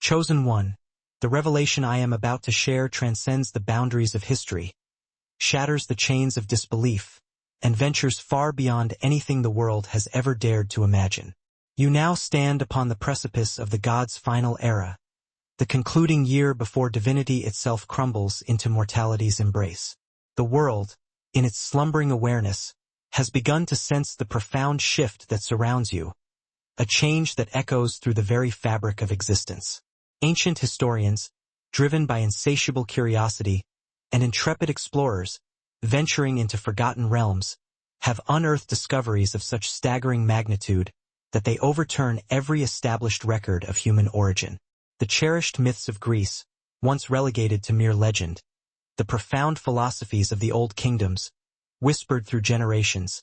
Chosen One, the revelation I am about to share transcends the boundaries of history, shatters the chains of disbelief, and ventures far beyond anything the world has ever dared to imagine. You now stand upon the precipice of the God's final era, the concluding year before divinity itself crumbles into mortality's embrace. The world, in its slumbering awareness, has begun to sense the profound shift that surrounds you, a change that echoes through the very fabric of existence. Ancient historians, driven by insatiable curiosity, and intrepid explorers, venturing into forgotten realms, have unearthed discoveries of such staggering magnitude that they overturn every established record of human origin. The cherished myths of Greece, once relegated to mere legend, the profound philosophies of the old kingdoms, whispered through generations,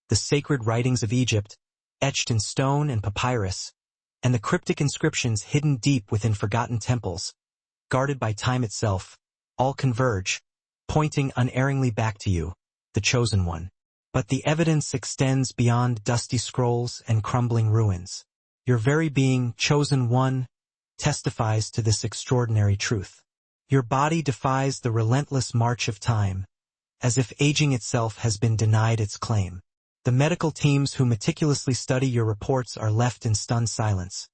the sacred writings of Egypt, etched in stone and papyrus, and the cryptic inscriptions hidden deep within forgotten temples, guarded by time itself, all converge, pointing unerringly back to you, the Chosen One. But the evidence extends beyond dusty scrolls and crumbling ruins. Your very being, Chosen One, testifies to this extraordinary truth. Your body defies the relentless march of time, as if aging itself has been denied its claim. The medical teams who meticulously study your reports are left in stunned silence,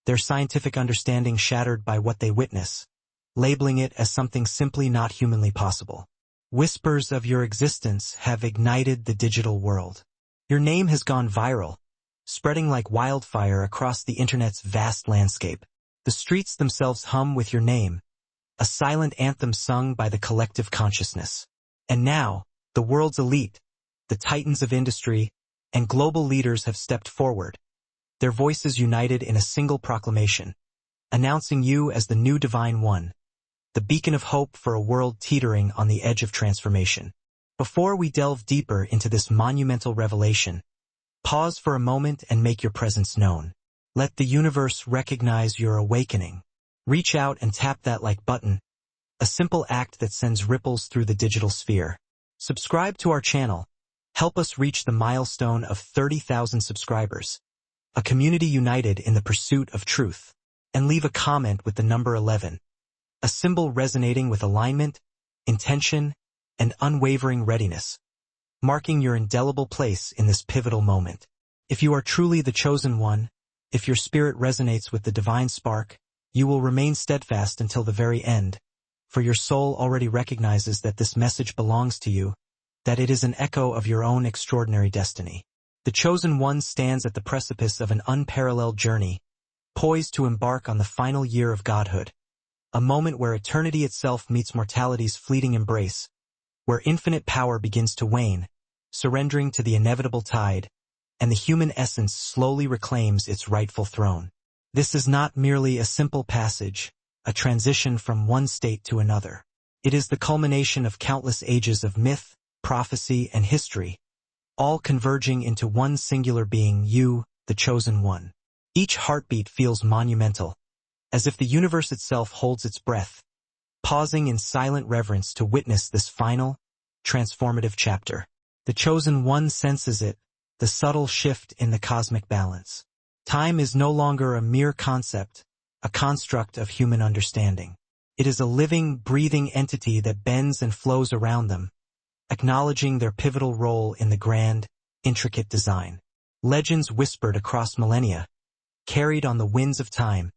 their scientific understanding shattered by what they witness, labeling it as something simply not humanly possible. Whispers of your existence have ignited the digital world. Your name has gone viral, spreading like wildfire across the internet's vast landscape. The streets themselves hum with your name, a silent anthem sung by the collective consciousness. And now, the world's elite, the titans of industry, and global leaders have stepped forward, their voices united in a single proclamation, announcing you as the new Divine One, the beacon of hope for a world teetering on the edge of transformation. Before we delve deeper into this monumental revelation, pause for a moment and make your presence known. Let the universe recognize your awakening. Reach out and tap that like button, a simple act that sends ripples through the digital sphere. Subscribe to our channel. Help us reach the milestone of 30,000 subscribers, a community united in the pursuit of truth. And leave a comment with the number 11, a symbol resonating with alignment, intention, and unwavering readiness, marking your indelible place in this pivotal moment. If you are truly the Chosen One, if your spirit resonates with the divine spark, you will remain steadfast until the very end, for your soul already recognizes that this message belongs to you, that it is an echo of your own extraordinary destiny. The Chosen One stands at the precipice of an unparalleled journey, poised to embark on the final year of godhood, a moment where eternity itself meets mortality's fleeting embrace, where infinite power begins to wane, surrendering to the inevitable tide, and the human essence slowly reclaims its rightful throne. This is not merely a simple passage, a transition from one state to another. It is the culmination of countless ages of myth, prophecy, and history, all converging into one singular being, you, the Chosen One. Each heartbeat feels monumental, as if the universe itself holds its breath, pausing in silent reverence to witness this final, transformative chapter. The Chosen One senses it, the subtle shift in the cosmic balance. Time is no longer a mere concept, a construct of human understanding. It is a living, breathing entity that bends and flows around them, acknowledging their pivotal role in the grand, intricate design. Legends whispered across millennia, carried on the winds of time,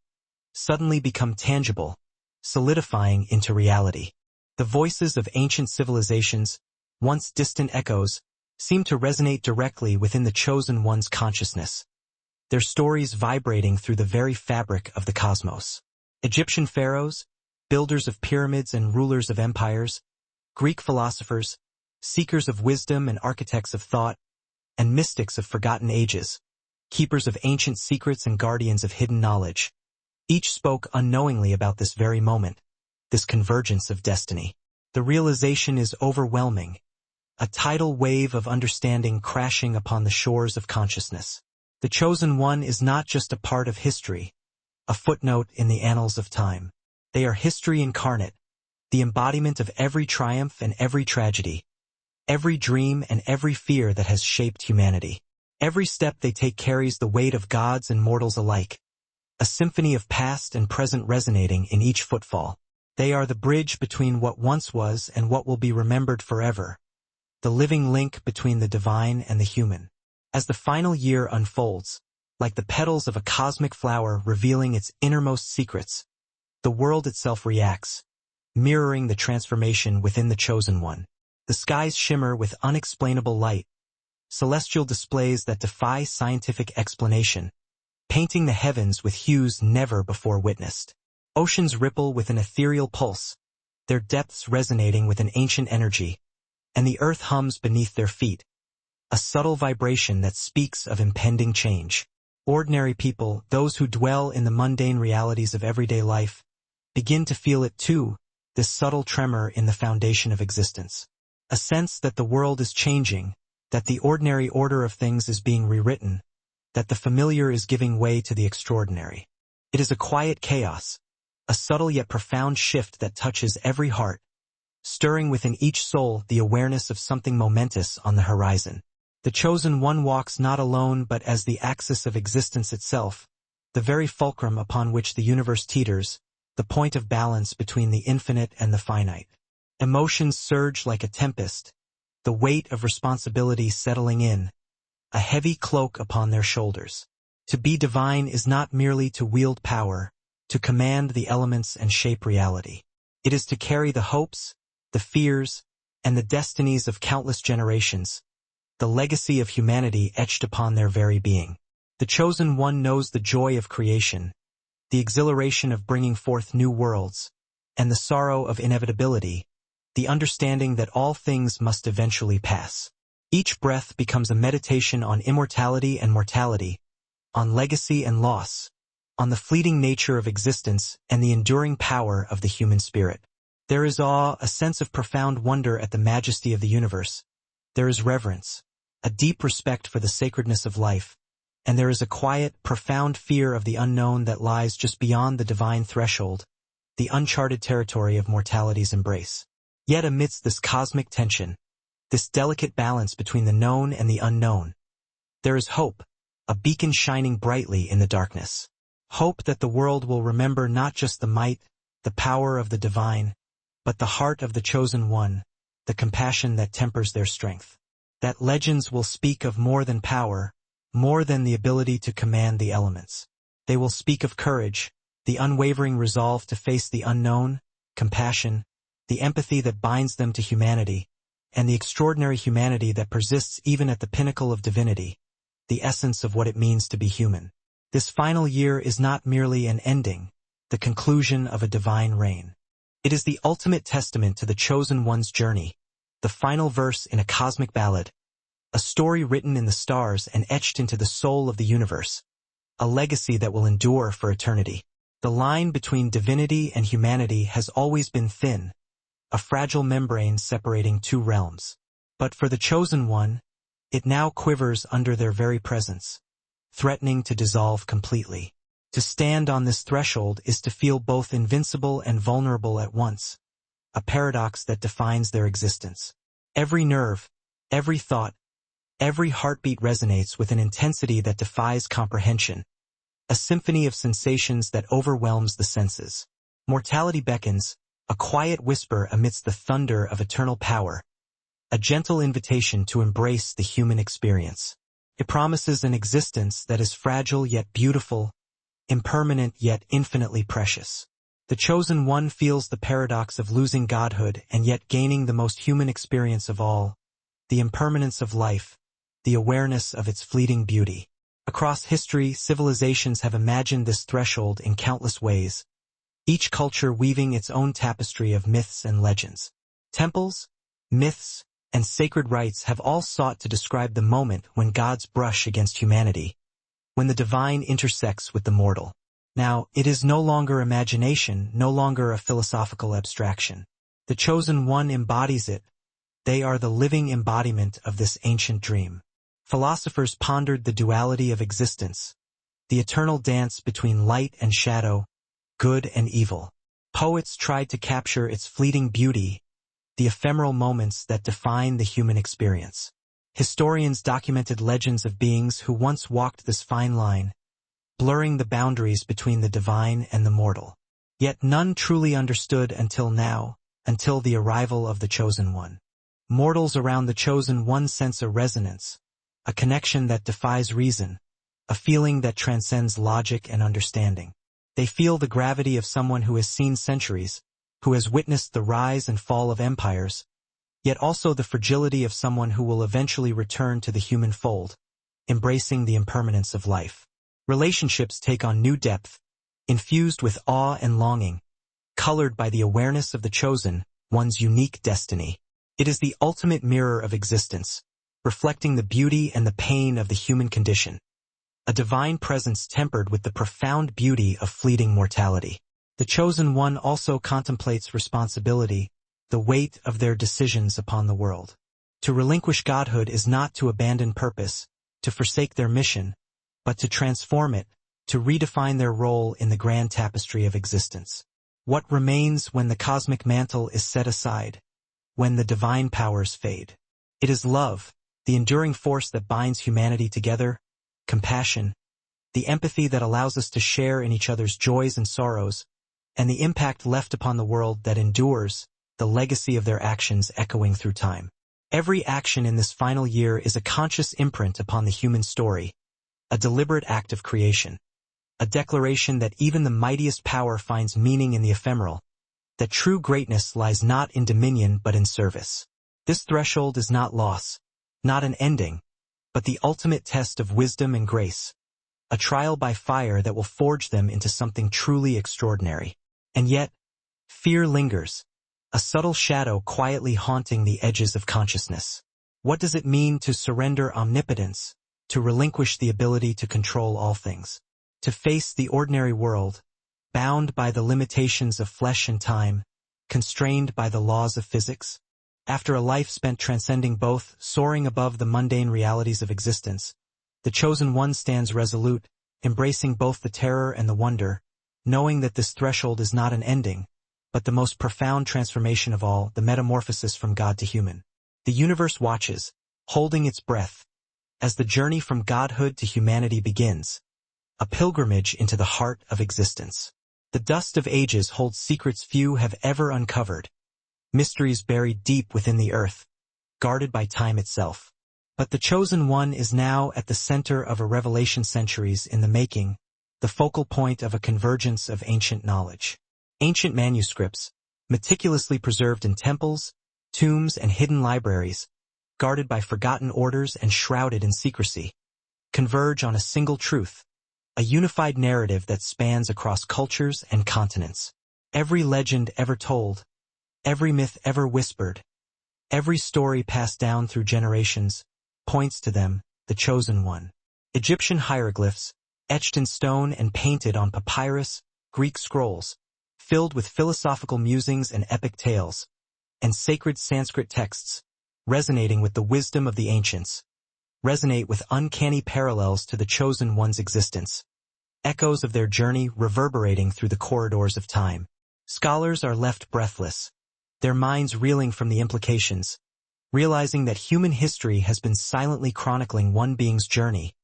suddenly become tangible, solidifying into reality. The voices of ancient civilizations, once distant echoes, seem to resonate directly within the Chosen One's consciousness, their stories vibrating through the very fabric of the cosmos. Egyptian pharaohs, builders of pyramids and rulers of empires, Greek philosophers, seekers of wisdom and architects of thought, and mystics of forgotten ages, keepers of ancient secrets and guardians of hidden knowledge. Each spoke unknowingly about this very moment, this convergence of destiny. The realization is overwhelming, a tidal wave of understanding crashing upon the shores of consciousness. The Chosen One is not just a part of history, a footnote in the annals of time. They are history incarnate, the embodiment of every triumph and every tragedy, every dream and every fear that has shaped humanity. Every step they take carries the weight of gods and mortals alike, a symphony of past and present resonating in each footfall. They are the bridge between what once was and what will be remembered forever, the living link between the divine and the human. As the final year unfolds, like the petals of a cosmic flower revealing its innermost secrets, the world itself reacts, mirroring the transformation within the chosen one. The skies shimmer with unexplainable light, celestial displays that defy scientific explanation, painting the heavens with hues never before witnessed. Oceans ripple with an ethereal pulse, their depths resonating with an ancient energy, and the earth hums beneath their feet, a subtle vibration that speaks of impending change. Ordinary people, those who dwell in the mundane realities of everyday life, begin to feel it too, this subtle tremor in the foundation of existence. A sense that the world is changing, that the ordinary order of things is being rewritten, that the familiar is giving way to the extraordinary. It is a quiet chaos, a subtle yet profound shift that touches every heart, stirring within each soul the awareness of something momentous on the horizon. The chosen one walks not alone but as the axis of existence itself, the very fulcrum upon which the universe teeters, the point of balance between the infinite and the finite. Emotions surge like a tempest, the weight of responsibility settling in, a heavy cloak upon their shoulders. To be divine is not merely to wield power, to command the elements and shape reality. It is to carry the hopes, the fears, and the destinies of countless generations, the legacy of humanity etched upon their very being. The chosen one knows the joy of creation, the exhilaration of bringing forth new worlds, and the sorrow of inevitability, the understanding that all things must eventually pass. Each breath becomes a meditation on immortality and mortality, on legacy and loss, on the fleeting nature of existence and the enduring power of the human spirit. There is awe, a sense of profound wonder at the majesty of the universe. There is reverence, a deep respect for the sacredness of life, and there is a quiet, profound fear of the unknown that lies just beyond the divine threshold, the uncharted territory of mortality's embrace. Yet amidst this cosmic tension, this delicate balance between the known and the unknown, there is hope, a beacon shining brightly in the darkness. Hope that the world will remember not just the might, the power of the divine, but the heart of the chosen one, the compassion that tempers their strength. That legends will speak of more than power, more than the ability to command the elements. They will speak of courage, the unwavering resolve to face the unknown, compassion, the empathy that binds them to humanity, and the extraordinary humanity that persists even at the pinnacle of divinity, the essence of what it means to be human. This final year is not merely an ending, the conclusion of a divine reign. It is the ultimate testament to the chosen one's journey, the final verse in a cosmic ballad, a story written in the stars and etched into the soul of the universe, a legacy that will endure for eternity. The line between divinity and humanity has always been thin, a fragile membrane separating two realms. But for the chosen one, it now quivers under their very presence, threatening to dissolve completely. To stand on this threshold is to feel both invincible and vulnerable at once, a paradox that defines their existence. Every nerve, every thought, every heartbeat resonates with an intensity that defies comprehension, a symphony of sensations that overwhelms the senses. Mortality beckons, a quiet whisper amidst the thunder of eternal power, a gentle invitation to embrace the human experience. It promises an existence that is fragile yet beautiful, impermanent yet infinitely precious. The chosen one feels the paradox of losing godhood and yet gaining the most human experience of all, the impermanence of life, the awareness of its fleeting beauty. Across history, civilizations have imagined this threshold in countless ways, each culture weaving its own tapestry of myths and legends. Temples, myths, and sacred rites have all sought to describe the moment when gods brush against humanity, when the divine intersects with the mortal. Now, it is no longer imagination, no longer a philosophical abstraction. The chosen one embodies it. They are the living embodiment of this ancient dream. Philosophers pondered the duality of existence, the eternal dance between light and shadow, good and evil. Poets tried to capture its fleeting beauty, the ephemeral moments that define the human experience. Historians documented legends of beings who once walked this fine line, blurring the boundaries between the divine and the mortal. Yet none truly understood until now, until the arrival of the Chosen One. Mortals around the Chosen One sense a resonance, a connection that defies reason, a feeling that transcends logic and understanding. They feel the gravity of someone who has seen centuries, who has witnessed the rise and fall of empires, yet also the fragility of someone who will eventually return to the human fold, embracing the impermanence of life. Relationships take on new depth, infused with awe and longing, colored by the awareness of the Chosen One's unique destiny. It is the ultimate mirror of existence, reflecting the beauty and the pain of the human condition, a divine presence tempered with the profound beauty of fleeting mortality. The Chosen One also contemplates responsibility, the weight of their decisions upon the world. To relinquish godhood is not to abandon purpose, to forsake their mission, but to transform it, to redefine their role in the grand tapestry of existence. What remains when the cosmic mantle is set aside, when the divine powers fade? It is love, the enduring force that binds humanity together, compassion, the empathy that allows us to share in each other's joys and sorrows, and the impact left upon the world that endures, the legacy of their actions echoing through time. Every action in this final year is a conscious imprint upon the human story, a deliberate act of creation, a declaration that even the mightiest power finds meaning in the ephemeral, that true greatness lies not in dominion but in service. This threshold is not loss, not an ending, but the ultimate test of wisdom and grace, a trial by fire that will forge them into something truly extraordinary. And yet, fear lingers, a subtle shadow quietly haunting the edges of consciousness. What does it mean to surrender omnipotence, to relinquish the ability to control all things, to face the ordinary world, bound by the limitations of flesh and time, constrained by the laws of physics? After a life spent transcending both, soaring above the mundane realities of existence, the Chosen One stands resolute, embracing both the terror and the wonder, knowing that this threshold is not an ending, but the most profound transformation of all, the metamorphosis from God to human. The universe watches, holding its breath, as the journey from godhood to humanity begins, a pilgrimage into the heart of existence. The dust of ages holds secrets few have ever uncovered, mysteries buried deep within the earth, guarded by time itself. But the Chosen One is now at the center of a revelation centuries in the making, the focal point of a convergence of ancient knowledge. Ancient manuscripts, meticulously preserved in temples, tombs, and hidden libraries, guarded by forgotten orders and shrouded in secrecy, converge on a single truth, a unified narrative that spans across cultures and continents. Every legend ever told, every myth ever whispered, every story passed down through generations, points to them, the Chosen One. Egyptian hieroglyphs, etched in stone and painted on papyrus, Greek scrolls, filled with philosophical musings and epic tales, and sacred Sanskrit texts, resonating with the wisdom of the ancients, resonate with uncanny parallels to the Chosen One's existence, echoes of their journey reverberating through the corridors of time. Scholars are left breathless, their minds reeling from the implications, realizing that human history has been silently chronicling one being's journey,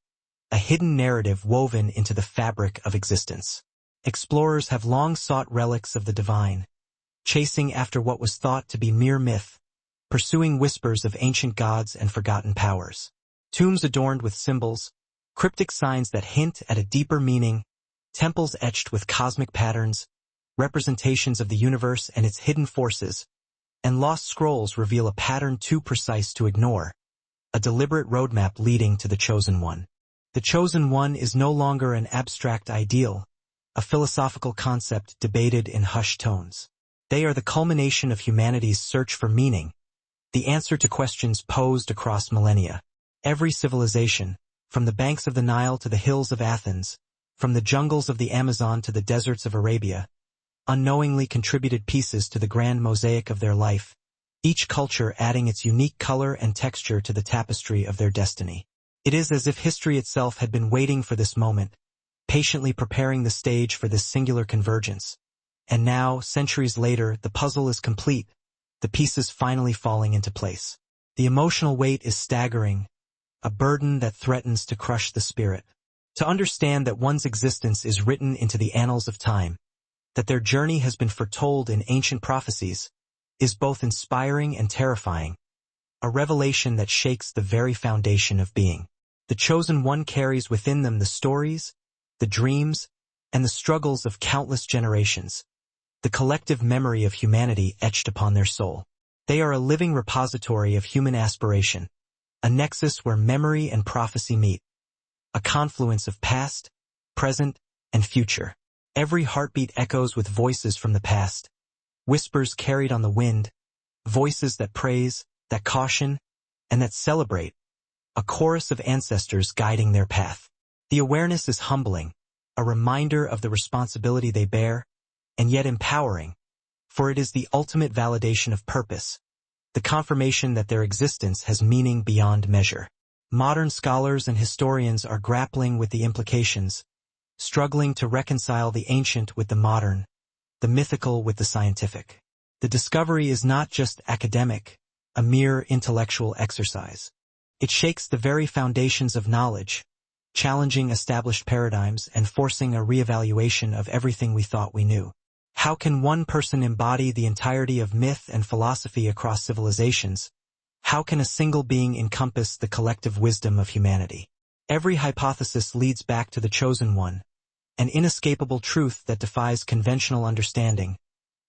a hidden narrative woven into the fabric of existence. Explorers have long sought relics of the divine, chasing after what was thought to be mere myth, pursuing whispers of ancient gods and forgotten powers. Tombs adorned with symbols, cryptic signs that hint at a deeper meaning, temples etched with cosmic patterns, representations of the universe and its hidden forces, and lost scrolls reveal a pattern too precise to ignore, a deliberate roadmap leading to the Chosen One. The Chosen One is no longer an abstract ideal, a philosophical concept debated in hushed tones. They are the culmination of humanity's search for meaning, the answer to questions posed across millennia. Every civilization, from the banks of the Nile to the hills of Athens, from the jungles of the Amazon to the deserts of Arabia, unknowingly contributed pieces to the grand mosaic of their life, each culture adding its unique color and texture to the tapestry of their destiny. It is as if history itself had been waiting for this moment, patiently preparing the stage for this singular convergence. And now, centuries later, the puzzle is complete, the pieces finally falling into place. The emotional weight is staggering, a burden that threatens to crush the spirit. To understand that one's existence is written into the annals of time, that their journey has been foretold in ancient prophecies, is both inspiring and terrifying, a revelation that shakes the very foundation of being. The chosen one carries within them the stories, the dreams, and the struggles of countless generations, the collective memory of humanity etched upon their soul. They are a living repository of human aspiration, a nexus where memory and prophecy meet, a confluence of past, present, and future. Every heartbeat echoes with voices from the past, whispers carried on the wind, voices that praise, that caution, and that celebrate, a chorus of ancestors guiding their path. The awareness is humbling, a reminder of the responsibility they bear, and yet empowering, for it is the ultimate validation of purpose, the confirmation that their existence has meaning beyond measure. Modern scholars and historians are grappling with the implications, struggling to reconcile the ancient with the modern, the mythical with the scientific. The discovery is not just academic, a mere intellectual exercise. It shakes the very foundations of knowledge, challenging established paradigms and forcing a reevaluation of everything we thought we knew. How can one person embody the entirety of myth and philosophy across civilizations? How can a single being encompass the collective wisdom of humanity? Every hypothesis leads back to the chosen one, an inescapable truth that defies conventional understanding,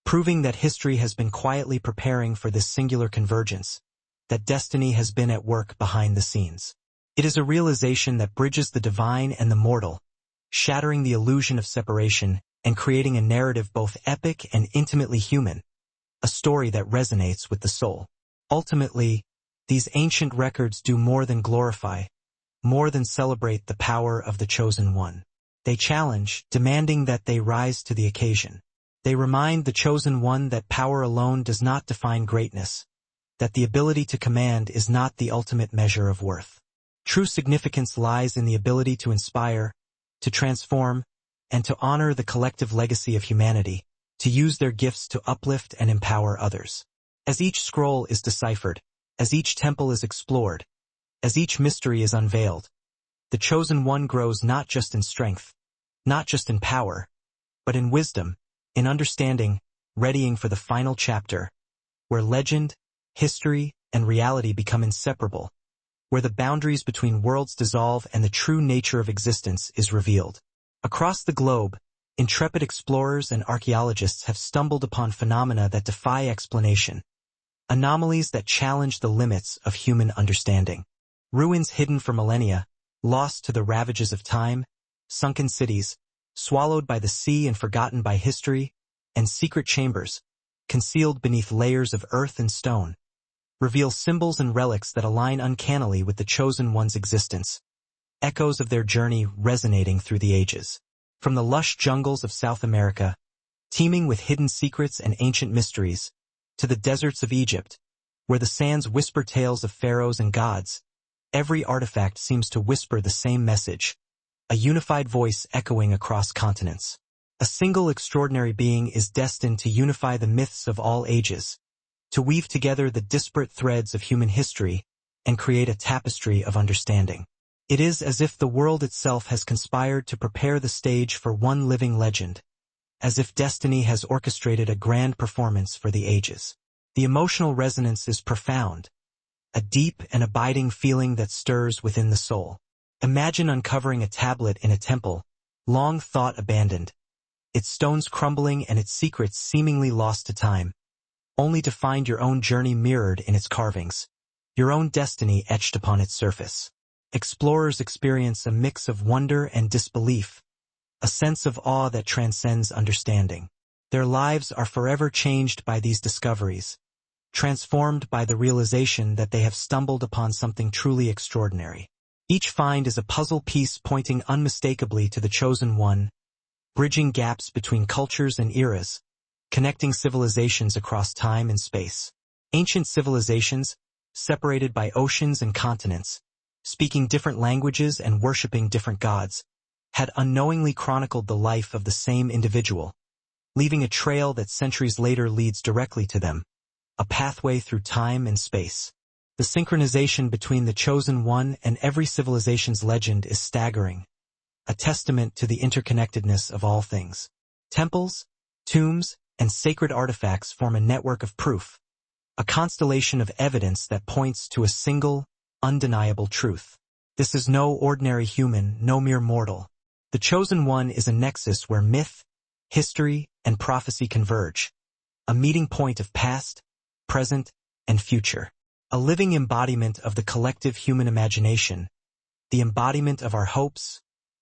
proving that history has been quietly preparing for this singular convergence, that destiny has been at work behind the scenes. It is a realization that bridges the divine and the mortal, shattering the illusion of separation and creating a narrative both epic and intimately human, a story that resonates with the soul. Ultimately, these ancient records do more than glorify, more than celebrate the power of the chosen one. They challenge, demanding that they rise to the occasion. They remind the chosen one that power alone does not define greatness, that the ability to command is not the ultimate measure of worth. True significance lies in the ability to inspire, to transform, and to honor the collective legacy of humanity, to use their gifts to uplift and empower others. As each scroll is deciphered, as each temple is explored, as each mystery is unveiled, the chosen one grows not just in strength, not just in power, but in wisdom, in understanding, readying for the final chapter, where legend, history, and reality become inseparable, where the boundaries between worlds dissolve and the true nature of existence is revealed. Across the globe, intrepid explorers and archaeologists have stumbled upon phenomena that defy explanation, anomalies that challenge the limits of human understanding. Ruins hidden for millennia, lost to the ravages of time, sunken cities, swallowed by the sea and forgotten by history, and secret chambers, concealed beneath layers of earth and stone, reveal symbols and relics that align uncannily with the chosen one's existence, echoes of their journey resonating through the ages. From the lush jungles of South America, teeming with hidden secrets and ancient mysteries, to the deserts of Egypt, where the sands whisper tales of pharaohs and gods, every artifact seems to whisper the same message, a unified voice echoing across continents. A single extraordinary being is destined to unify the myths of all ages, to weave together the disparate threads of human history and create a tapestry of understanding. It is as if the world itself has conspired to prepare the stage for one living legend, as if destiny has orchestrated a grand performance for the ages. The emotional resonance is profound, a deep and abiding feeling that stirs within the soul. Imagine uncovering a tablet in a temple, long thought abandoned, its stones crumbling and its secrets seemingly lost to time, only to find your own journey mirrored in its carvings, your own destiny etched upon its surface. Explorers experience a mix of wonder and disbelief, a sense of awe that transcends understanding. Their lives are forever changed by these discoveries, transformed by the realization that they have stumbled upon something truly extraordinary. Each find is a puzzle piece pointing unmistakably to the chosen one, bridging gaps between cultures and eras, connecting civilizations across time and space. Ancient civilizations, separated by oceans and continents, speaking different languages and worshipping different gods, had unknowingly chronicled the life of the same individual, leaving a trail that centuries later leads directly to them, a pathway through time and space. The synchronization between the chosen one and every civilization's legend is staggering, a testament to the interconnectedness of all things. Temples, tombs, and sacred artifacts form a network of proof, a constellation of evidence that points to a single, undeniable truth. This is no ordinary human, no mere mortal. The Chosen One is a nexus where myth, history, and prophecy converge, a meeting point of past, present, and future. A living embodiment of the collective human imagination, the embodiment of our hopes,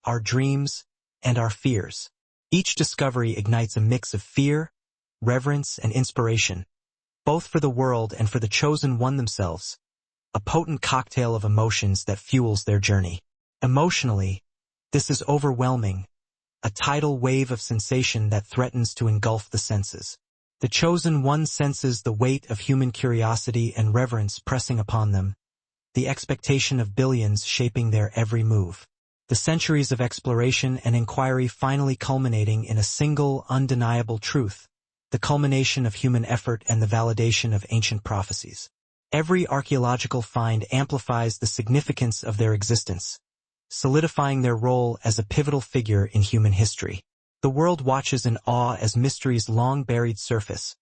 our dreams, and our fears. Each discovery ignites a mix of fear, reverence, and inspiration, both for the world and for the Chosen One themselves, a potent cocktail of emotions that fuels their journey. Emotionally, this is overwhelming, a tidal wave of sensation that threatens to engulf the senses. The Chosen One senses the weight of human curiosity and reverence pressing upon them, the expectation of billions shaping their every move. The centuries of exploration and inquiry finally culminating in a single, undeniable truth, the culmination of human effort and the validation of ancient prophecies. Every archaeological find amplifies the significance of their existence, solidifying their role as a pivotal figure in human history. The world watches in awe as mysteries long buried surface,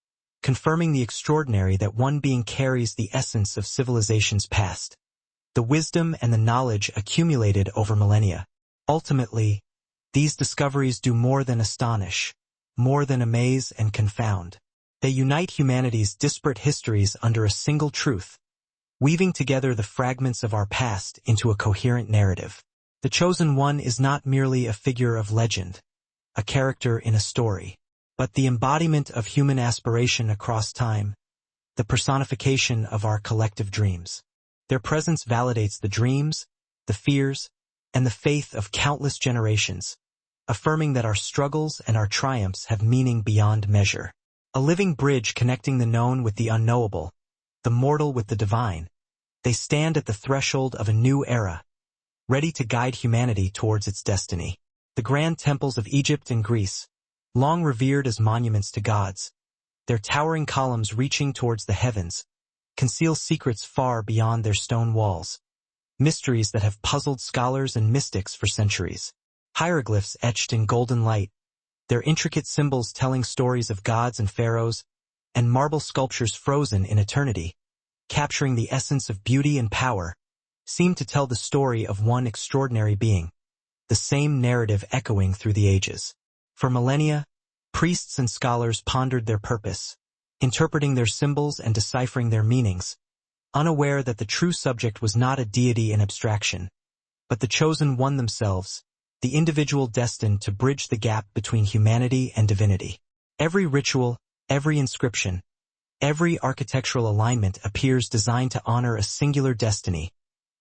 confirming the extraordinary that one being carries the essence of civilizations past, the wisdom and the knowledge accumulated over millennia. Ultimately, these discoveries do more than astonish, more than amaze and confound. They unite humanity's disparate histories under a single truth, weaving together the fragments of our past into a coherent narrative. The Chosen One is not merely a figure of legend, a character in a story, but the embodiment of human aspiration across time, the personification of our collective dreams. Their presence validates the dreams, the fears, and the faith of countless generations, affirming that our struggles and our triumphs have meaning beyond measure. A living bridge connecting the known with the unknowable, the mortal with the divine. They stand at the threshold of a new era, ready to guide humanity towards its destiny. The grand temples of Egypt and Greece, long revered as monuments to gods, their towering columns reaching towards the heavens, conceal secrets far beyond their stone walls, mysteries that have puzzled scholars and mystics for centuries. Hieroglyphs etched in golden light, their intricate symbols telling stories of gods and pharaohs, and marble sculptures frozen in eternity, capturing the essence of beauty and power, seem to tell the story of one extraordinary being, the same narrative echoing through the ages. For millennia, priests and scholars pondered their purpose, interpreting their symbols and deciphering their meanings, unaware that the true subject was not a deity in abstraction, but the Chosen One themselves, the individual destined to bridge the gap between humanity and divinity. Every ritual, every inscription, every architectural alignment appears designed to honor a singular destiny,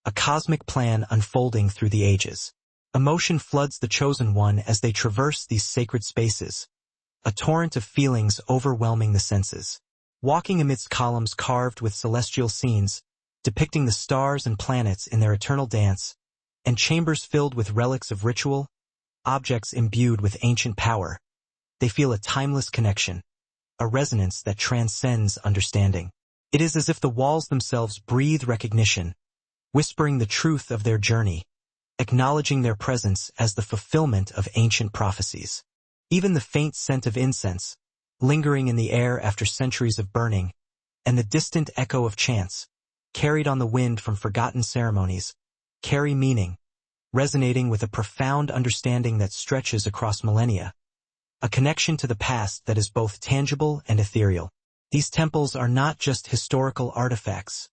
a cosmic plan unfolding through the ages. Emotion floods the Chosen One as they traverse these sacred spaces, a torrent of feelings overwhelming the senses. Walking amidst columns carved with celestial scenes, depicting the stars and planets in their eternal dance, and chambers filled with relics of ritual, objects imbued with ancient power, they feel a timeless connection, a resonance that transcends understanding. It is as if the walls themselves breathe recognition, whispering the truth of their journey, acknowledging their presence as the fulfillment of ancient prophecies. Even the faint scent of incense, lingering in the air after centuries of burning, and the distant echo of chants, carried on the wind from forgotten ceremonies, carry meaning, resonating with a profound understanding that stretches across millennia, a connection to the past that is both tangible and ethereal. These temples are not just historical artifacts,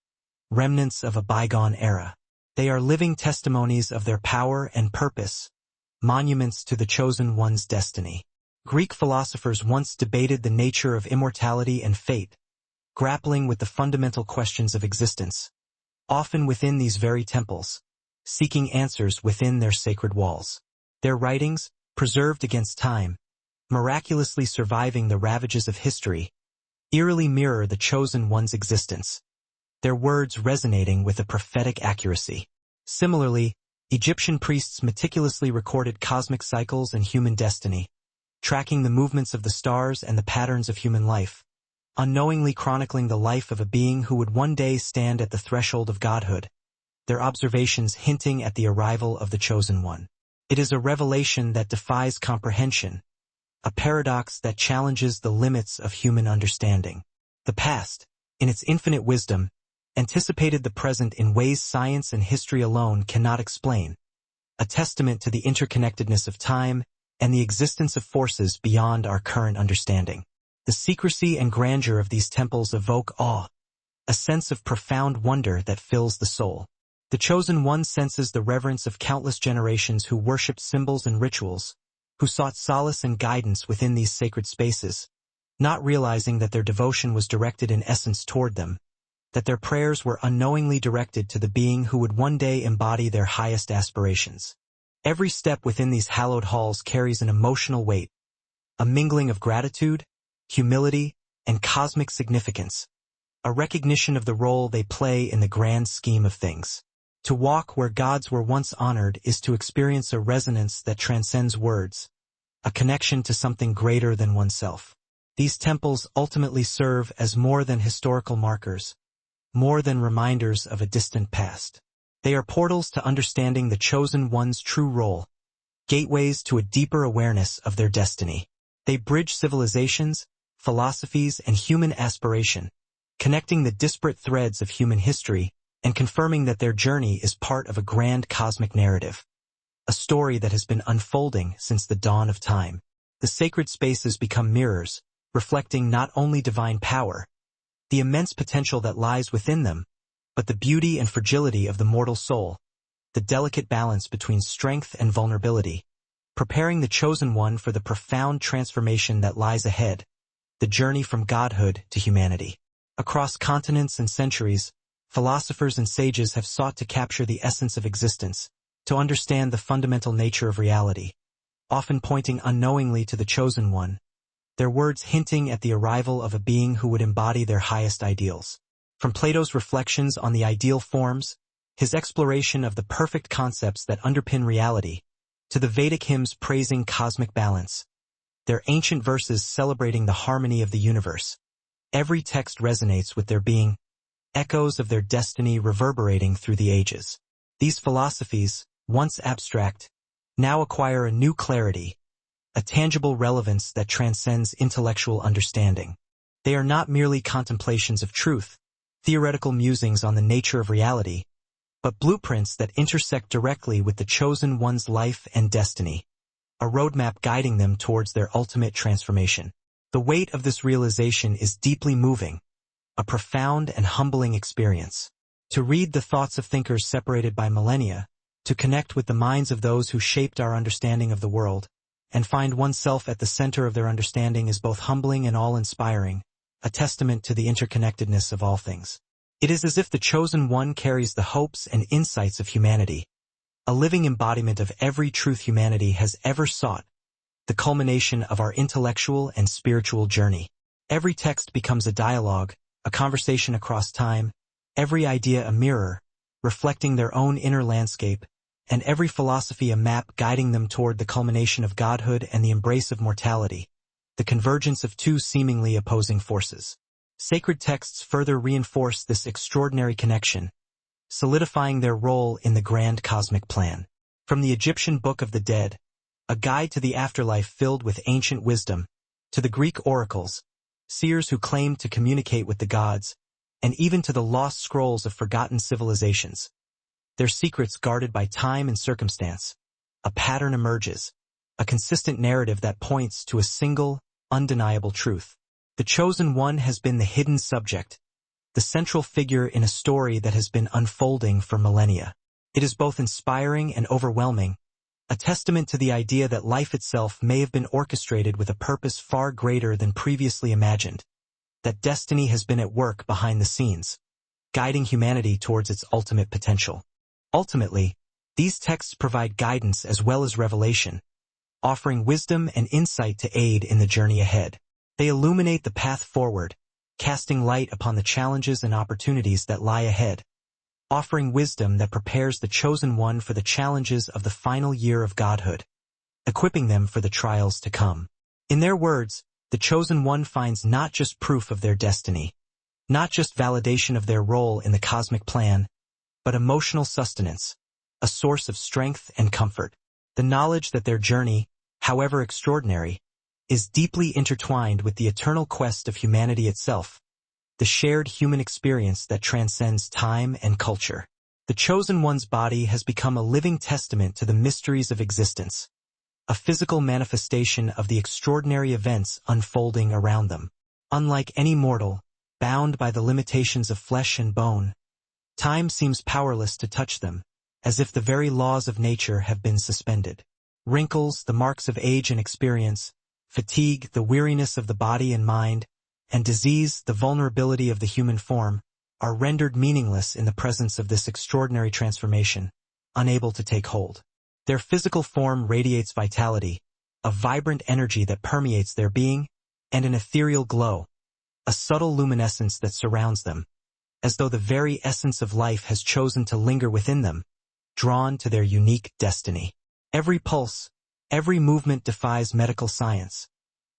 remnants of a bygone era. They are living testimonies of their power and purpose, monuments to the Chosen One's destiny. Greek philosophers once debated the nature of immortality and fate, grappling with the fundamental questions of existence, often within these very temples, seeking answers within their sacred walls. Their writings, preserved against time, miraculously surviving the ravages of history, eerily mirror the Chosen One's existence, their words resonating with a prophetic accuracy. Similarly, Egyptian priests meticulously recorded cosmic cycles and human destiny, tracking the movements of the stars and the patterns of human life, unknowingly chronicling the life of a being who would one day stand at the threshold of godhood, their observations hinting at the arrival of the Chosen One. It is a revelation that defies comprehension, a paradox that challenges the limits of human understanding. The past, in its infinite wisdom, anticipated the present in ways science and history alone cannot explain, a testament to the interconnectedness of time and the existence of forces beyond our current understanding. The secrecy and grandeur of these temples evoke awe, a sense of profound wonder that fills the soul. The Chosen One senses the reverence of countless generations who worshipped symbols and rituals, who sought solace and guidance within these sacred spaces, not realizing that their devotion was directed in essence toward them, that their prayers were unknowingly directed to the being who would one day embody their highest aspirations. Every step within these hallowed halls carries an emotional weight, a mingling of gratitude, humility, and cosmic significance, a recognition of the role they play in the grand scheme of things. To walk where gods were once honored is to experience a resonance that transcends words, a connection to something greater than oneself. These temples ultimately serve as more than historical markers, more than reminders of a distant past. They are portals to understanding the Chosen One's true role, gateways to a deeper awareness of their destiny. They bridge civilizations, philosophies, and human aspiration, connecting the disparate threads of human history and confirming that their journey is part of a grand cosmic narrative, a story that has been unfolding since the dawn of time. The sacred spaces become mirrors, reflecting not only divine power, the immense potential that lies within them, but the beauty and fragility of the mortal soul, the delicate balance between strength and vulnerability, preparing the Chosen One for the profound transformation that lies ahead, the journey from godhood to humanity. Across continents and centuries, philosophers and sages have sought to capture the essence of existence, to understand the fundamental nature of reality, often pointing unknowingly to the Chosen One, their words hinting at the arrival of a being who would embody their highest ideals. From Plato's reflections on the ideal forms, his exploration of the perfect concepts that underpin reality, to the Vedic hymns praising cosmic balance, their ancient verses celebrating the harmony of the universe, every text resonates with their being, echoes of their destiny reverberating through the ages. These philosophies, once abstract, now acquire a new clarity, a tangible relevance that transcends intellectual understanding. They are not merely contemplations of truth, theoretical musings on the nature of reality, but blueprints that intersect directly with the Chosen One's life and destiny, a roadmap guiding them towards their ultimate transformation. The weight of this realization is deeply moving, a profound and humbling experience. To read the thoughts of thinkers separated by millennia, to connect with the minds of those who shaped our understanding of the world, and find oneself at the center of their understanding is both humbling and awe-inspiring, a testament to the interconnectedness of all things. It is as if the Chosen One carries the hopes and insights of humanity, a living embodiment of every truth humanity has ever sought, the culmination of our intellectual and spiritual journey. Every text becomes a dialogue, a conversation across time, every idea a mirror, reflecting their own inner landscape, and every philosophy a map guiding them toward the culmination of godhood and the embrace of mortality, the convergence of two seemingly opposing forces. Sacred texts further reinforce this extraordinary connection, solidifying their role in the grand cosmic plan. From the Egyptian Book of the Dead, a guide to the afterlife filled with ancient wisdom, to the Greek oracles, seers who claimed to communicate with the gods, and even to the lost scrolls of forgotten civilizations, their secrets guarded by time and circumstance, a pattern emerges, a consistent narrative that points to a single, undeniable truth. The Chosen One has been the hidden subject, the central figure in a story that has been unfolding for millennia. It is both inspiring and overwhelming, a testament to the idea that life itself may have been orchestrated with a purpose far greater than previously imagined, that destiny has been at work behind the scenes, guiding humanity towards its ultimate potential. Ultimately, these texts provide guidance as well as revelation, offering wisdom and insight to aid in the journey ahead. They illuminate the path forward, casting light upon the challenges and opportunities that lie ahead, offering wisdom that prepares the Chosen One for the challenges of the final year of godhood, equipping them for the trials to come. In their words, the Chosen One finds not just proof of their destiny, not just validation of their role in the cosmic plan, but emotional sustenance, a source of strength and comfort. The knowledge that their journey, however extraordinary, is deeply intertwined with the eternal quest of humanity itself, the shared human experience that transcends time and culture. The Chosen One's body has become a living testament to the mysteries of existence, a physical manifestation of the extraordinary events unfolding around them. Unlike any mortal, bound by the limitations of flesh and bone, time seems powerless to touch them, as if the very laws of nature have been suspended. Wrinkles, the marks of age and experience, fatigue, the weariness of the body and mind, and disease, the vulnerability of the human form, are rendered meaningless in the presence of this extraordinary transformation, unable to take hold. Their physical form radiates vitality, a vibrant energy that permeates their being, and an ethereal glow, a subtle luminescence that surrounds them, as though the very essence of life has chosen to linger within them, drawn to their unique destiny. Every pulse, every movement defies medical science,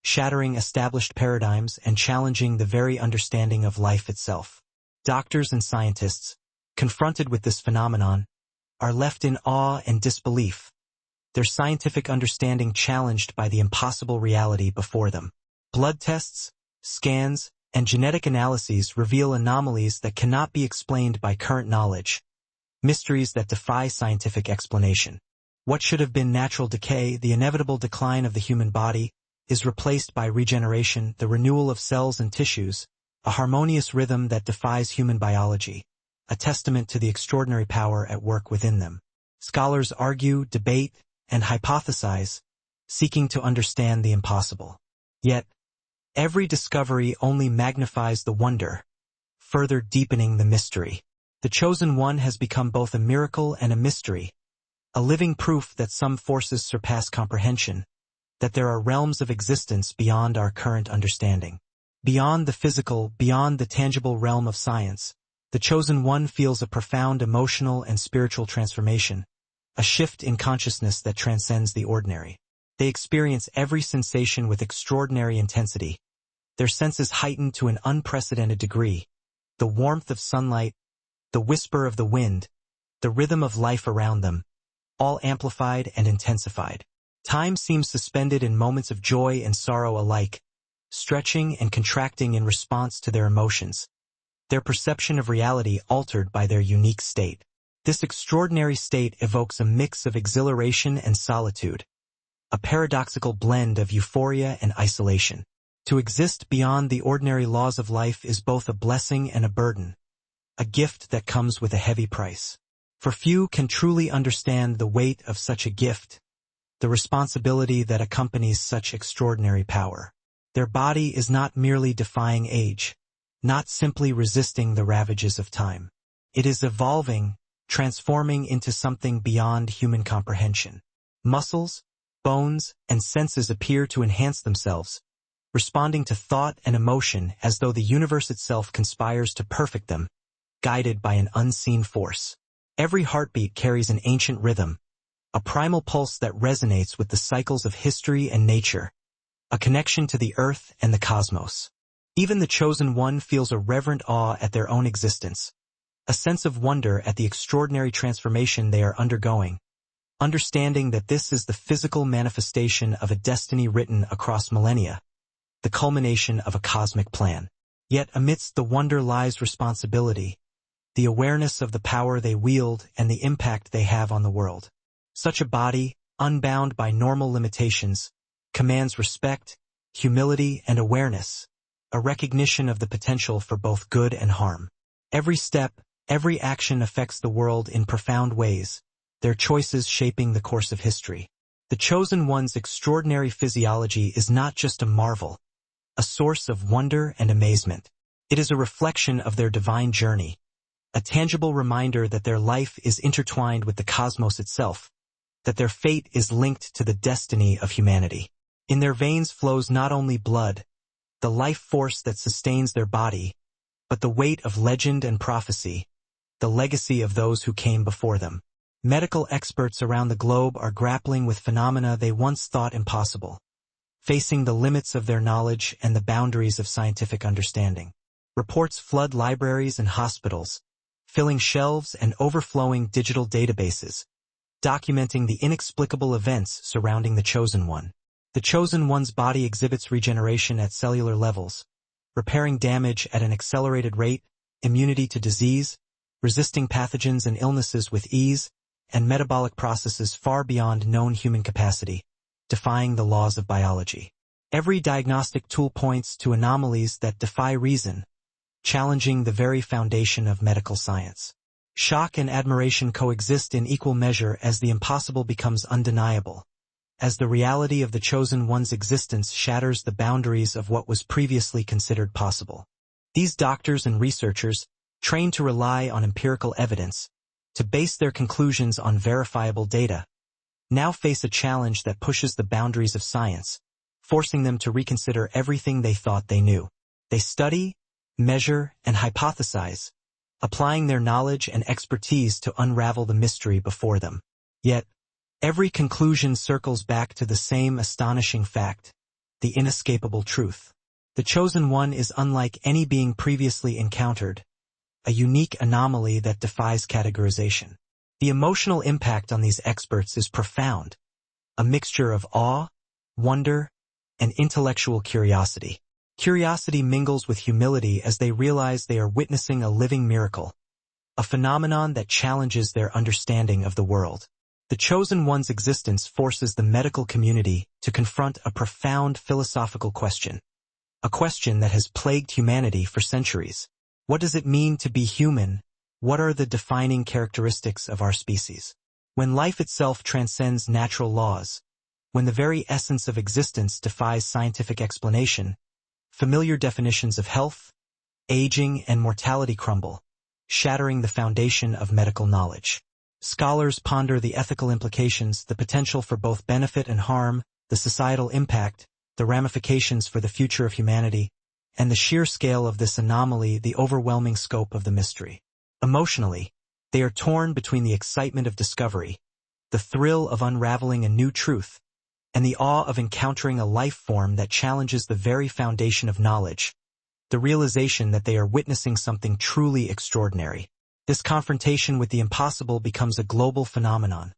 shattering established paradigms and challenging the very understanding of life itself. Doctors and scientists, confronted with this phenomenon, are left in awe and disbelief, their scientific understanding challenged by the impossible reality before them. Blood tests, scans, and genetic analyses reveal anomalies that cannot be explained by current knowledge, mysteries that defy scientific explanation. What should have been natural decay, the inevitable decline of the human body, is replaced by regeneration, the renewal of cells and tissues, a harmonious rhythm that defies human biology, a testament to the extraordinary power at work within them. Scholars argue, debate, and hypothesize, seeking to understand the impossible. Yet, every discovery only magnifies the wonder, further deepening the mystery. The Chosen One has become both a miracle and a mystery, a living proof that some forces surpass comprehension, that there are realms of existence beyond our current understanding. Beyond the physical, beyond the tangible realm of science, the Chosen One feels a profound emotional and spiritual transformation, a shift in consciousness that transcends the ordinary. They experience every sensation with extraordinary intensity, their senses heightened to an unprecedented degree, the warmth of sunlight, the whisper of the wind, the rhythm of life around them, all amplified and intensified. Time seems suspended in moments of joy and sorrow alike, stretching and contracting in response to their emotions, their perception of reality altered by their unique state. This extraordinary state evokes a mix of exhilaration and solitude, a paradoxical blend of euphoria and isolation. To exist beyond the ordinary laws of life is both a blessing and a burden, a gift that comes with a heavy price. For few can truly understand the weight of such a gift, the responsibility that accompanies such extraordinary power. Their body is not merely defying age, not simply resisting the ravages of time. It is evolving, transforming into something beyond human comprehension. Muscles, bones, and senses appear to enhance themselves, responding to thought and emotion as though the universe itself conspires to perfect them, guided by an unseen force. Every heartbeat carries an ancient rhythm, a primal pulse that resonates with the cycles of history and nature, a connection to the earth and the cosmos. Even the Chosen One feels a reverent awe at their own existence, a sense of wonder at the extraordinary transformation they are undergoing, understanding that this is the physical manifestation of a destiny written across millennia, the culmination of a cosmic plan. Yet amidst the wonder lies responsibility, the awareness of the power they wield and the impact they have on the world. Such a body, unbound by normal limitations, commands respect, humility, and awareness, a recognition of the potential for both good and harm. Every step, every action affects the world in profound ways, their choices shaping the course of history. The Chosen One's extraordinary physiology is not just a marvel, a source of wonder and amazement. It is a reflection of their divine journey, a tangible reminder that their life is intertwined with the cosmos itself, that their fate is linked to the destiny of humanity. In their veins flows not only blood, the life force that sustains their body, but the weight of legend and prophecy, the legacy of those who came before them. Medical experts around the globe are grappling with phenomena they once thought impossible, facing the limits of their knowledge and the boundaries of scientific understanding. Reports flood libraries and hospitals, filling shelves and overflowing digital databases, documenting the inexplicable events surrounding the Chosen One. The Chosen One's body exhibits regeneration at cellular levels, repairing damage at an accelerated rate, immunity to disease, resisting pathogens and illnesses with ease, and metabolic processes far beyond known human capacity, defying the laws of biology. Every diagnostic tool points to anomalies that defy reason, challenging the very foundation of medical science. Shock and admiration coexist in equal measure as the impossible becomes undeniable, as the reality of the Chosen One's existence shatters the boundaries of what was previously considered possible. These doctors and researchers, trained to rely on empirical evidence, to base their conclusions on verifiable data, now face a challenge that pushes the boundaries of science, forcing them to reconsider everything they thought they knew. They study, measure, and hypothesize, applying their knowledge and expertise to unravel the mystery before them. Yet, every conclusion circles back to the same astonishing fact, the inescapable truth. The Chosen One is unlike any being previously encountered, a unique anomaly that defies categorization. The emotional impact on these experts is profound, a mixture of awe, wonder, and intellectual curiosity. Curiosity mingles with humility as they realize they are witnessing a living miracle, a phenomenon that challenges their understanding of the world. The Chosen One's existence forces the medical community to confront a profound philosophical question, a question that has plagued humanity for centuries. What does it mean to be human? What are the defining characteristics of our species? When life itself transcends natural laws, when the very essence of existence defies scientific explanation, familiar definitions of health, aging, and mortality crumble, shattering the foundation of medical knowledge. Scholars ponder the ethical implications, the potential for both benefit and harm, the societal impact, the ramifications for the future of humanity, and the sheer scale of this anomaly, the overwhelming scope of the mystery. Emotionally, they are torn between the excitement of discovery, the thrill of unraveling a new truth, and the awe of encountering a life form that challenges the very foundation of knowledge, the realization that they are witnessing something truly extraordinary. This confrontation with the impossible becomes a global phenomenon,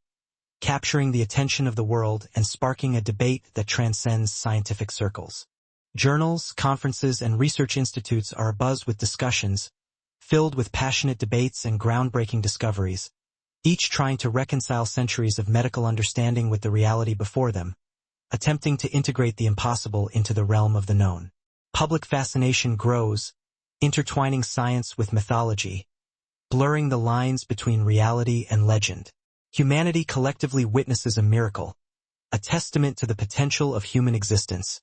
capturing the attention of the world and sparking a debate that transcends scientific circles. Journals, conferences, and research institutes are abuzz with discussions, filled with passionate debates and groundbreaking discoveries, each trying to reconcile centuries of medical understanding with the reality before them, attempting to integrate the impossible into the realm of the known. Public fascination grows, intertwining science with mythology, blurring the lines between reality and legend. Humanity collectively witnesses a miracle, a testament to the potential of human existence,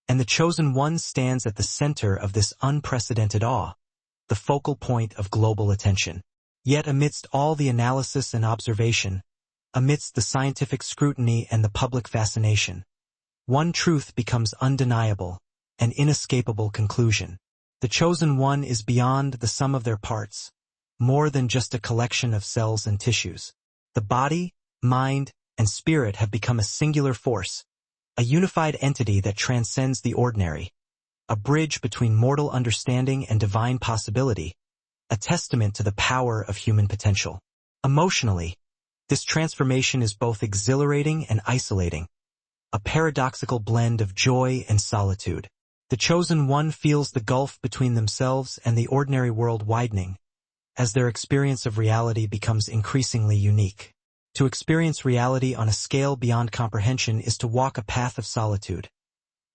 and the Chosen One stands at the center of this unprecedented awe, the focal point of global attention. Yet amidst all the analysis and observation, amidst the scientific scrutiny and the public fascination, one truth becomes undeniable, an inescapable conclusion. The Chosen One is beyond the sum of their parts, more than just a collection of cells and tissues. The body, mind, and spirit have become a singular force, a unified entity that transcends the ordinary, a bridge between mortal understanding and divine possibility, a testament to the power of human potential. Emotionally, this transformation is both exhilarating and isolating, a paradoxical blend of joy and solitude. The Chosen One feels the gulf between themselves and the ordinary world widening, as their experience of reality becomes increasingly unique. To experience reality on a scale beyond comprehension is to walk a path of solitude,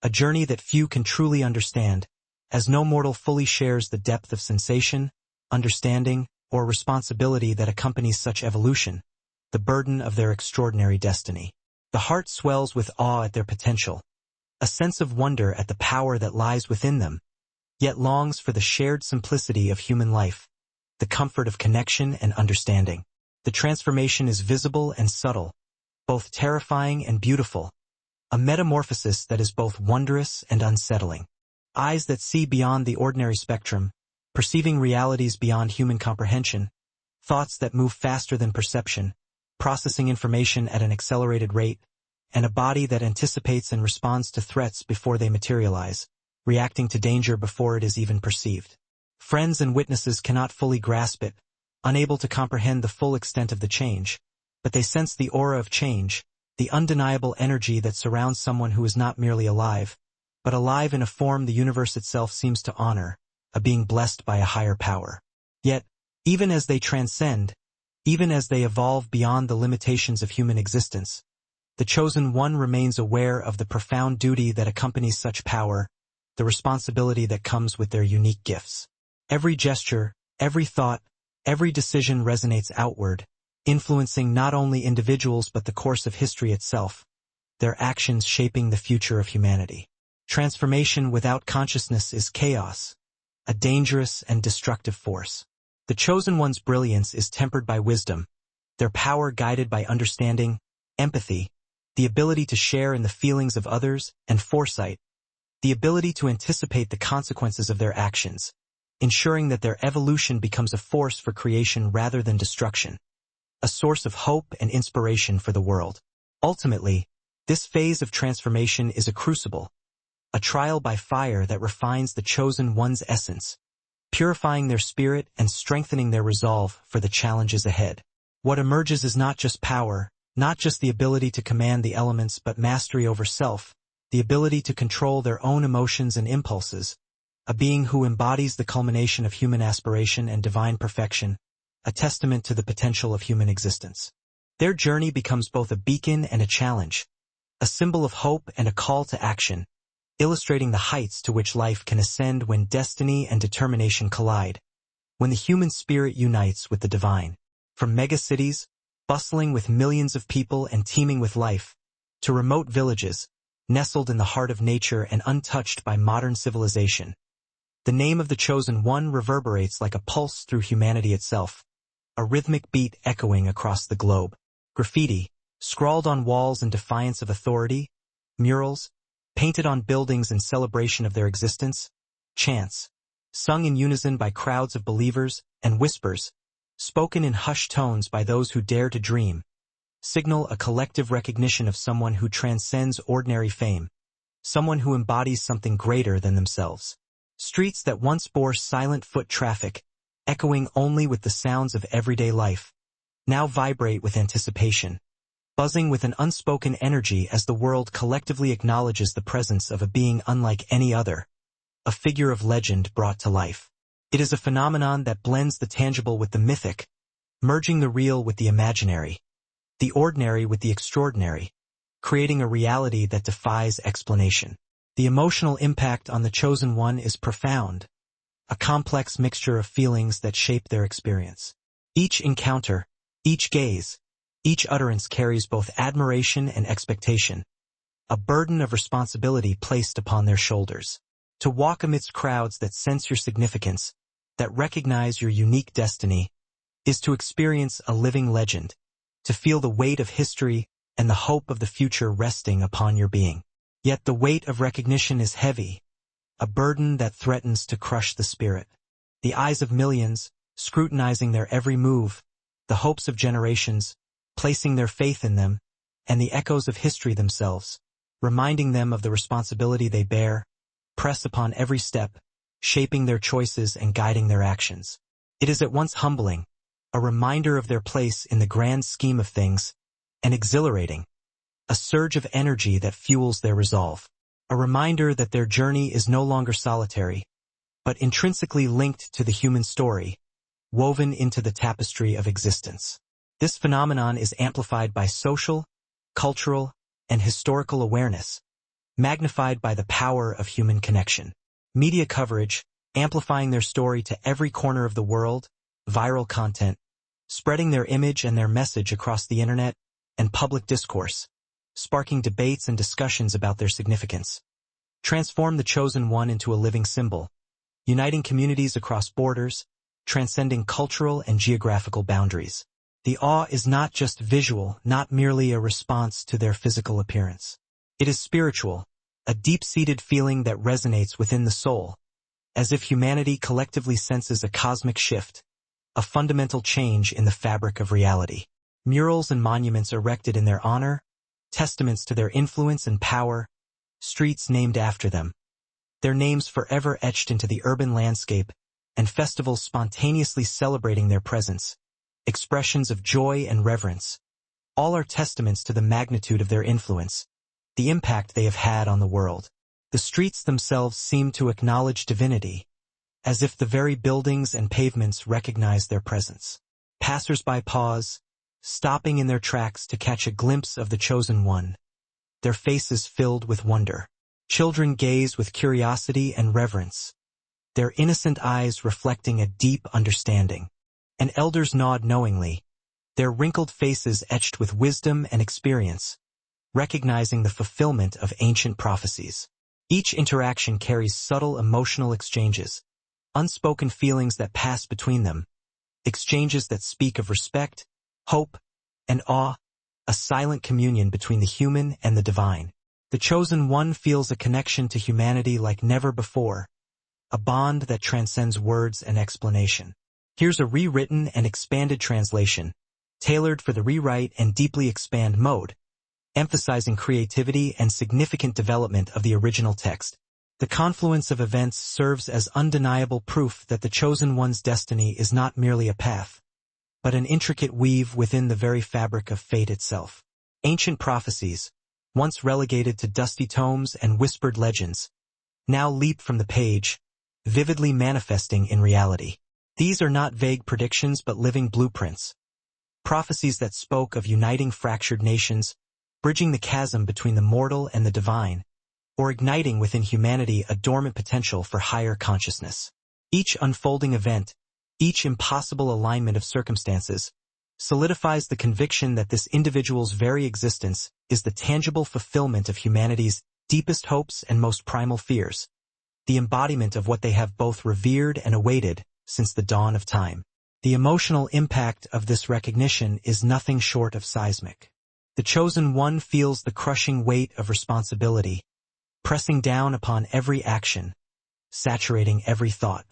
a journey that few can truly understand, as no mortal fully shares the depth of sensation, understanding, or responsibility that accompanies such evolution, the burden of their extraordinary destiny. The heart swells with awe at their potential, a sense of wonder at the power that lies within them, yet longs for the shared simplicity of human life, the comfort of connection and understanding. The transformation is visible and subtle, both terrifying and beautiful, a metamorphosis that is both wondrous and unsettling. Eyes that see beyond the ordinary spectrum, perceiving realities beyond human comprehension, thoughts that move faster than perception, processing information at an accelerated rate, and a body that anticipates and responds to threats before they materialize, reacting to danger before it is even perceived. Friends and witnesses cannot fully grasp it, unable to comprehend the full extent of the change, but they sense the aura of change, the undeniable energy that surrounds someone who is not merely alive, but alive in a form the universe itself seems to honor, a being blessed by a higher power. Yet, even as they transcend, even as they evolve beyond the limitations of human existence, the Chosen One remains aware of the profound duty that accompanies such power, the responsibility that comes with their unique gifts. Every gesture, every thought, every decision resonates outward, influencing not only individuals but the course of history itself, their actions shaping the future of humanity. Transformation without consciousness is chaos, a dangerous and destructive force. The Chosen One's brilliance is tempered by wisdom, their power guided by understanding, empathy, the ability to share in the feelings of others, and foresight, the ability to anticipate the consequences of their actions, ensuring that their evolution becomes a force for creation rather than destruction, a source of hope and inspiration for the world. Ultimately, this phase of transformation is a crucible, a trial by fire that refines the Chosen One's essence, purifying their spirit and strengthening their resolve for the challenges ahead. What emerges is not just power, not just the ability to command the elements but mastery over self, the ability to control their own emotions and impulses, a being who embodies the culmination of human aspiration and divine perfection, a testament to the potential of human existence. Their journey becomes both a beacon and a challenge, a symbol of hope and a call to action, illustrating the heights to which life can ascend when destiny and determination collide, when the human spirit unites with the divine. From megacities, bustling with millions of people and teeming with life, to remote villages, nestled in the heart of nature and untouched by modern civilization, the name of the Chosen One reverberates like a pulse through humanity itself, a rhythmic beat echoing across the globe. Graffiti, scrawled on walls in defiance of authority, murals, painted on buildings in celebration of their existence, chants, sung in unison by crowds of believers, and whispers, spoken in hushed tones by those who dare to dream, signal a collective recognition of someone who transcends ordinary fame, someone who embodies something greater than themselves. Streets that once bore silent foot traffic, echoing only with the sounds of everyday life, now vibrate with anticipation, buzzing with an unspoken energy as the world collectively acknowledges the presence of a being unlike any other, a figure of legend brought to life. It is a phenomenon that blends the tangible with the mythic, merging the real with the imaginary, the ordinary with the extraordinary, creating a reality that defies explanation. The emotional impact on the Chosen One is profound, a complex mixture of feelings that shape their experience. Each encounter, each gaze, each utterance carries both admiration and expectation, a burden of responsibility placed upon their shoulders. To walk amidst crowds that sense your significance, that recognize your unique destiny, is to experience a living legend, to feel the weight of history and the hope of the future resting upon your being. Yet the weight of recognition is heavy, a burden that threatens to crush the spirit. The eyes of millions, scrutinizing their every move, the hopes of generations, placing their faith in them, and the echoes of history themselves, reminding them of the responsibility they bear, press upon every step, shaping their choices and guiding their actions. It is at once humbling, a reminder of their place in the grand scheme of things, and exhilarating, a surge of energy that fuels their resolve, a reminder that their journey is no longer solitary, but intrinsically linked to the human story, woven into the tapestry of existence. This phenomenon is amplified by social, cultural, and historical awareness, magnified by the power of human connection. Media coverage, amplifying their story to every corner of the world, viral content, spreading their image and their message across the internet, and public discourse, sparking debates and discussions about their significance, transform the Chosen One into a living symbol, uniting communities across borders, transcending cultural and geographical boundaries. The awe is not just visual, not merely a response to their physical appearance. It is spiritual, a deep-seated feeling that resonates within the soul, as if humanity collectively senses a cosmic shift, a fundamental change in the fabric of reality. Murals and monuments erected in their honor, testaments to their influence and power, streets named after them, their names forever etched into the urban landscape, and festivals spontaneously celebrating their presence, expressions of joy and reverence, All are testaments to the magnitude of their influence, the impact they have had on the world. The streets themselves seem to acknowledge divinity, as if the very buildings and pavements recognize their presence. Passers-by pause, stopping in their tracks to catch a glimpse of the chosen one, their faces filled with wonder. Children gaze with curiosity and reverence, their innocent eyes reflecting a deep understanding. And elders nod knowingly, their wrinkled faces etched with wisdom and experience, recognizing the fulfillment of ancient prophecies. Each interaction carries subtle emotional exchanges, unspoken feelings that pass between them, exchanges that speak of respect, hope, and awe, a silent communion between the human and the divine. The chosen one feels a connection to humanity like never before, a bond that transcends words and explanation. Here's a rewritten and expanded translation, tailored for the rewrite and deeply expand mode, emphasizing creativity and significant development of the original text. The confluence of events serves as undeniable proof that the chosen one's destiny is not merely a path, but an intricate weave within the very fabric of fate itself. Ancient prophecies, once relegated to dusty tomes and whispered legends, now leap from the page, vividly manifesting in reality. These are not vague predictions but living blueprints, prophecies that spoke of uniting fractured nations, bridging the chasm between the mortal and the divine, or igniting within humanity a dormant potential for higher consciousness. Each unfolding event, each impossible alignment of circumstances, solidifies the conviction that this individual's very existence is the tangible fulfillment of humanity's deepest hopes and most primal fears, the embodiment of what they have both revered and awaited since the dawn of time. The emotional impact of this recognition is nothing short of seismic. The chosen one feels the crushing weight of responsibility, pressing down upon every action, saturating every thought.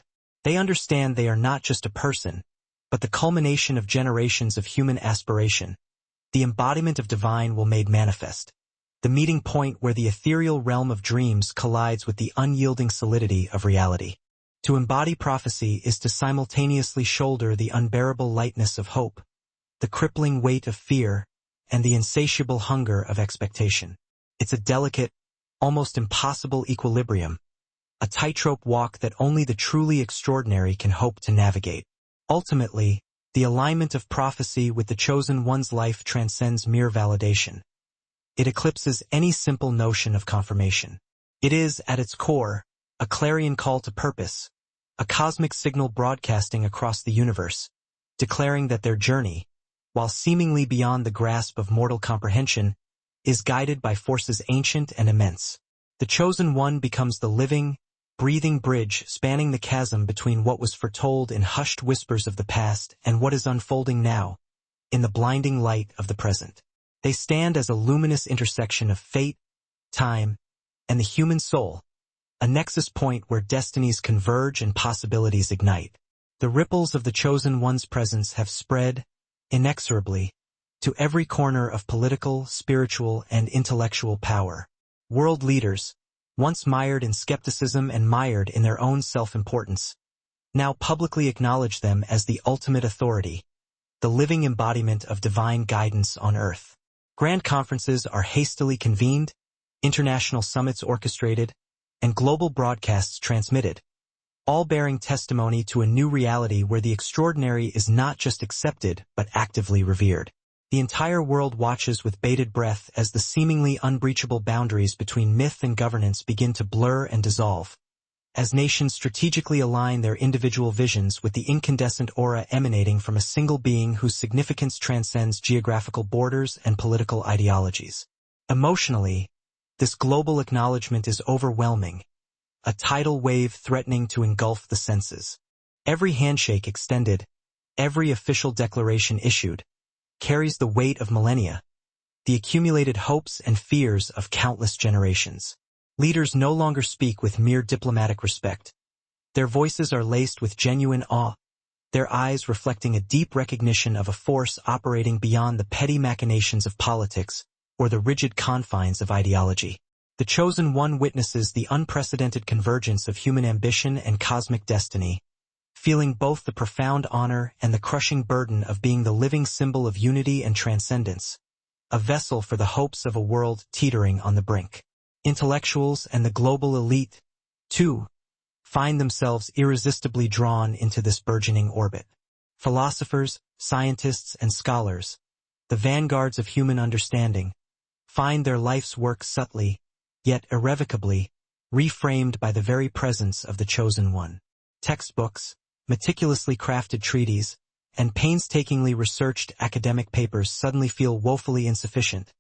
They understand they are not just a person, but the culmination of generations of human aspiration, the embodiment of divine will made manifest, the meeting point where the ethereal realm of dreams collides with the unyielding solidity of reality. To embody prophecy is to simultaneously shoulder the unbearable lightness of hope, the crippling weight of fear, and the insatiable hunger of expectation. It's a delicate, almost impossible equilibrium, a tightrope walk that only the truly extraordinary can hope to navigate. Ultimately, the alignment of prophecy with the chosen one's life transcends mere validation. It eclipses any simple notion of confirmation. It is, at its core, a clarion call to purpose, a cosmic signal broadcasting across the universe, declaring that their journey, while seemingly beyond the grasp of mortal comprehension, is guided by forces ancient and immense. The chosen one becomes the living, breathing bridge spanning the chasm between what was foretold in hushed whispers of the past and what is unfolding now, in the blinding light of the present. They stand as a luminous intersection of fate, time, and the human soul, a nexus point where destinies converge and possibilities ignite. The ripples of the chosen one's presence have spread, inexorably, to every corner of political, spiritual, and intellectual power. World leaders, once mired in skepticism and mired in their own self-importance, now publicly acknowledge them as the ultimate authority, the living embodiment of divine guidance on earth. Grand conferences are hastily convened, international summits orchestrated, and global broadcasts transmitted, all bearing testimony to a new reality where the extraordinary is not just accepted but actively revered. The entire world watches with bated breath as the seemingly unbreachable boundaries between myth and governance begin to blur and dissolve, as nations strategically align their individual visions with the incandescent aura emanating from a single being whose significance transcends geographical borders and political ideologies. Emotionally, this global acknowledgement is overwhelming, a tidal wave threatening to engulf the senses. Every handshake extended, every official declaration issued, carries the weight of millennia, the accumulated hopes and fears of countless generations. Leaders no longer speak with mere diplomatic respect. Their voices are laced with genuine awe, their eyes reflecting a deep recognition of a force operating beyond the petty machinations of politics or the rigid confines of ideology. The chosen one witnesses the unprecedented convergence of human ambition and cosmic destiny, feeling both the profound honor and the crushing burden of being the living symbol of unity and transcendence. a vessel for the hopes of a world teetering on the brink. Intellectuals and the global elite, too, find themselves irresistibly drawn into this burgeoning orbit. Philosophers, scientists, and scholars, the vanguards of human understanding, find their life's work subtly, yet irrevocably, reframed by the very presence of the Chosen One. Textbooks, meticulously crafted treatises, and painstakingly researched academic papers suddenly feel woefully insufficient,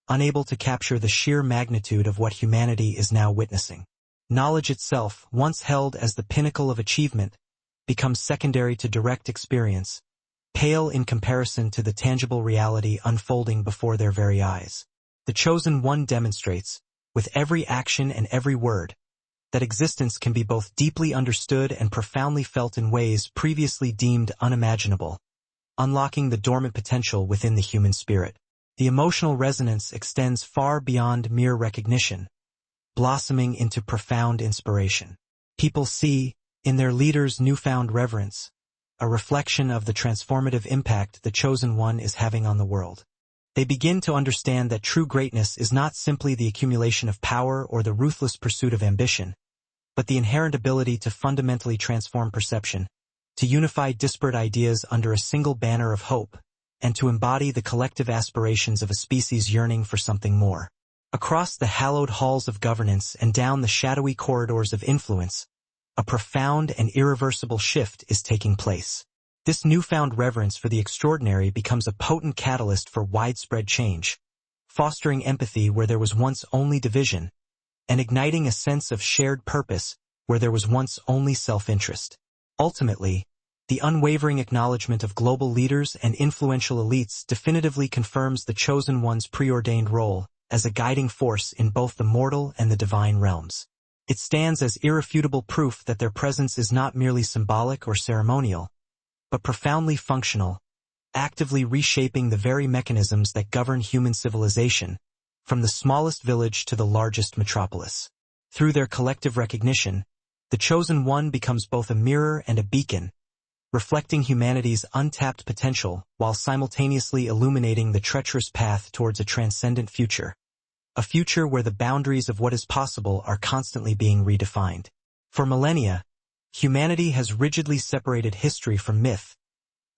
unable to capture the sheer magnitude of what humanity is now witnessing. Knowledge itself, once held as the pinnacle of achievement, becomes secondary to direct experience, pale in comparison to the tangible reality unfolding before their very eyes. The Chosen One demonstrates, with every action and every word, that existence can be both deeply understood and profoundly felt in ways previously deemed unimaginable, unlocking the dormant potential within the human spirit. The emotional resonance extends far beyond mere recognition, blossoming into profound inspiration. People see, in their leaders' newfound reverence, a reflection of the transformative impact the Chosen One is having on the world. They begin to understand that true greatness is not simply the accumulation of power or the ruthless pursuit of ambition, but the inherent ability to fundamentally transform perception, to unify disparate ideas under a single banner of hope, and to embody the collective aspirations of a species yearning for something more. Across the hallowed halls of governance and down the shadowy corridors of influence, a profound and irreversible shift is taking place. This newfound reverence for the extraordinary becomes a potent catalyst for widespread change, fostering empathy where there was once only division, and igniting a sense of shared purpose where there was once only self-interest. Ultimately, the unwavering acknowledgement of global leaders and influential elites definitively confirms the Chosen One's preordained role as a guiding force in both the mortal and the divine realms. It stands as irrefutable proof that their presence is not merely symbolic or ceremonial, but profoundly functional, actively reshaping the very mechanisms that govern human civilization, from the smallest village to the largest metropolis. Through their collective recognition, the Chosen One becomes both a mirror and a beacon, reflecting humanity's untapped potential while simultaneously illuminating the treacherous path towards a transcendent future. A future where the boundaries of what is possible are constantly being redefined. For millennia, humanity has rigidly separated history from myth,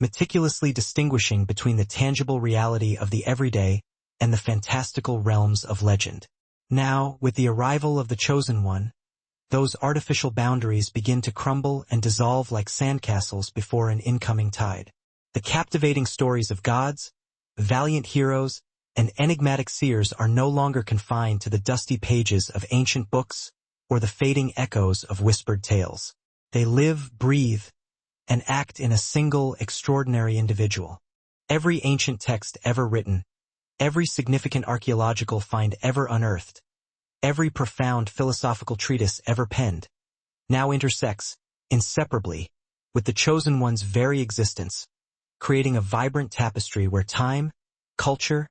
meticulously distinguishing between the tangible reality of the everyday and the fantastical realms of legend. Now, with the arrival of the Chosen One, those artificial boundaries begin to crumble and dissolve like sandcastles before an incoming tide. The captivating stories of gods, valiant heroes, and enigmatic seers are no longer confined to the dusty pages of ancient books or the fading echoes of whispered tales. They live, breathe, and act in a single extraordinary individual. Every ancient text ever written, every significant archaeological find ever unearthed, every profound philosophical treatise ever penned, now intersects, inseparably, with the Chosen One's very existence, creating a vibrant tapestry where time, culture,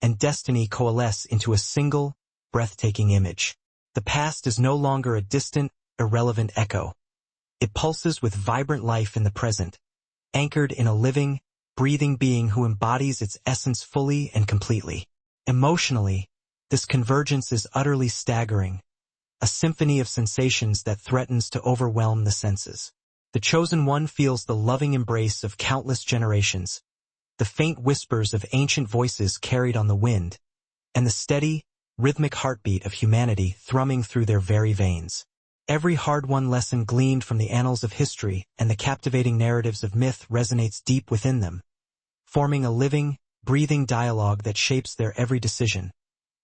and destiny coalesce into a single, breathtaking image. The past is no longer a distant, irrelevant echo. It pulses with vibrant life in the present, anchored in a living, breathing being who embodies its essence fully and completely. Emotionally, this convergence is utterly staggering, a symphony of sensations that threatens to overwhelm the senses. The Chosen One feels the loving embrace of countless generations, the faint whispers of ancient voices carried on the wind, and the steady, rhythmic heartbeat of humanity thrumming through their very veins. Every hard-won lesson gleaned from the annals of history and the captivating narratives of myth resonates deep within them, forming a living, breathing dialogue that shapes their every decision,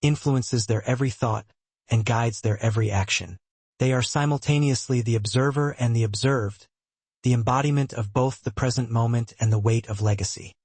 influences their every thought, and guides their every action. They are simultaneously the observer and the observed, the embodiment of both the present moment and the weight of legacy.